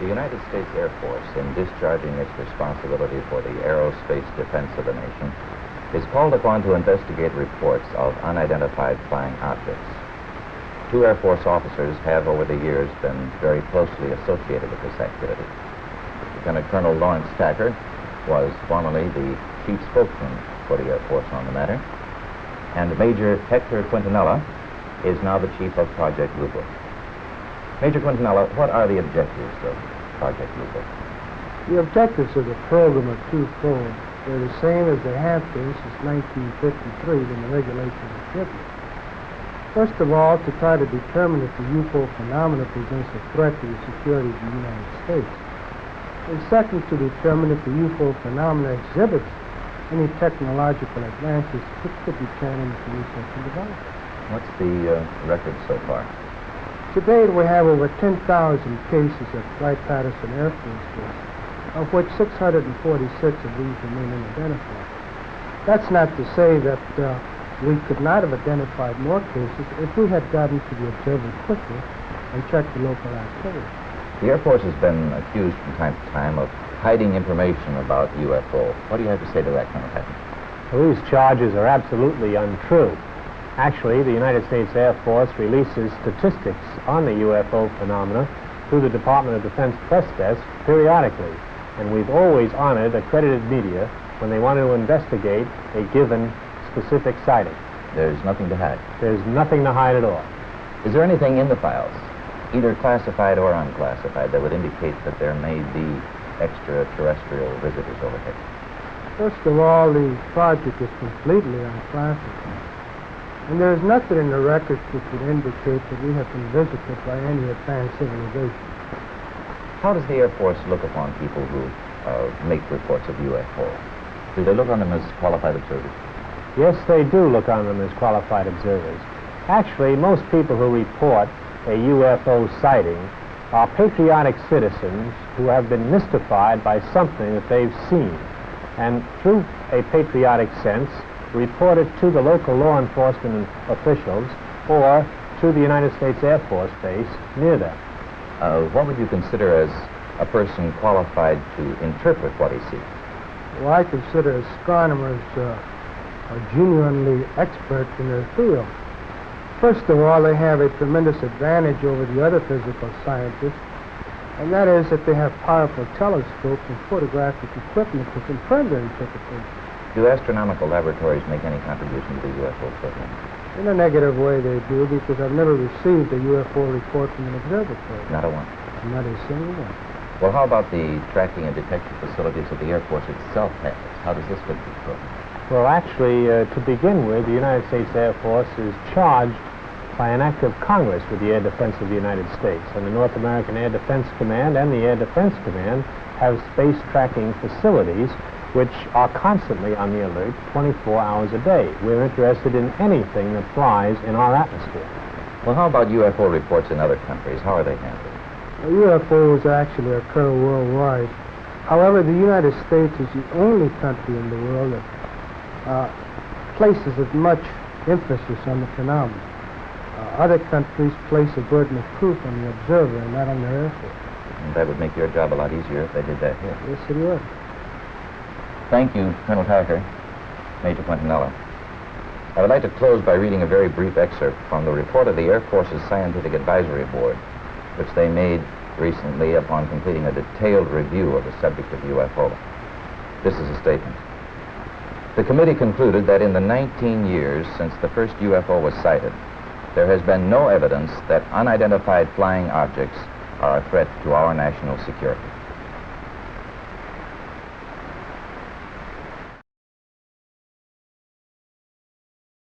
The United States Air Force, in discharging its responsibility for the aerospace defense of the nation, is called upon to investigate reports of unidentified flying objects. Two Air Force officers have over the years been very closely associated with this activity. Lt Col Lawrence Tacker was formerly the chief spokesman for the Air Force on the matter, and Major Hetor Quintanilla is now the chief of Project Blue Book. Major Quintanilla, what are the objectives of Project Blue Book? The objectives of the program are twofold. They're the same as they have been since 1953 when the regulations were written. First of all, to try to determine if the UFO phenomena presents a threat to the security of the United States. And second, to determine if the UFO phenomena exhibits any technological advances which could be turned into research and development. What's the record so far? To date, we have over 10,000 cases at Wright-Patterson Air Force Base, of which 646 of these remain unidentified. That's not to say that we could not have identified more cases if we had gotten to the observer quickly and checked the local activity. The Air Force has been accused from time to time of hiding information about UFO. What do you have to say to that, Colonel Tacker? Well, these charges are absolutely untrue. Actually, the United States Air Force releases statistics on the UFO phenomena through the Department of Defense press desk periodically, and we've always honored accredited media when they want to investigate a given specific sighting. There's nothing to hide? There's nothing to hide at all. Is there anything in the files, either classified or unclassified, that would indicate that there may be extraterrestrial visitors overhead? First of all, the project is completely unclassified. And there's nothing in the records which would indicate that we have been visited by any advanced civilization. How does the Air Force look upon people who make reports of UFO? Do they look on them as qualified observers? Yes, they do look on them as qualified observers. Actually, most people who report a UFO sighting are patriotic citizens who have been mystified by something that they've seen, and through a patriotic sense, report it to the local law enforcement officials or to the United States Air Force Base near them. What would you consider as a person qualified to interpret what he sees? Well, I consider astronomers are genuinely expert in their field. First of all, they have a tremendous advantage over the other physical scientists, and that is that they have powerful telescopes and photographic equipment to confirm their interpretation. Do astronomical laboratories make any contribution to the UFO program? In a negative way, they do, because I've never received a UFO report from an observatory. Not a one? Not a single one. Well, how about the tracking and detection facilities that the Air Force itself has? How does this fit the program? Well, actually, to begin with, the United States Air Force is charged by an act of Congress with the air defense of the United States. And the North American Air Defense Command and the Air Defense Command have space tracking facilities which are constantly on the alert 24 hours a day. We're interested in anything that flies in our atmosphere. Well, how about UFO reports in other countries? How are they handled? Well, UFOs actually occur worldwide. However, the United States is the only country in the world that places as much emphasis on the phenomenon. Other countries place a burden of proof on the observer and not on their Air Force. And that would make your job a lot easier if they did that here. Yes, it would. Thank you, Colonel Tacker, Major Quintanilla. I would like to close by reading a very brief excerpt from the report of the Air Force's Scientific Advisory Board, which they made recently upon completing a detailed review of the subject of UFO. This is a statement. The committee concluded that in the 19 years since the first UFO was sighted, there has been no evidence that unidentified flying objects are a threat to our national security.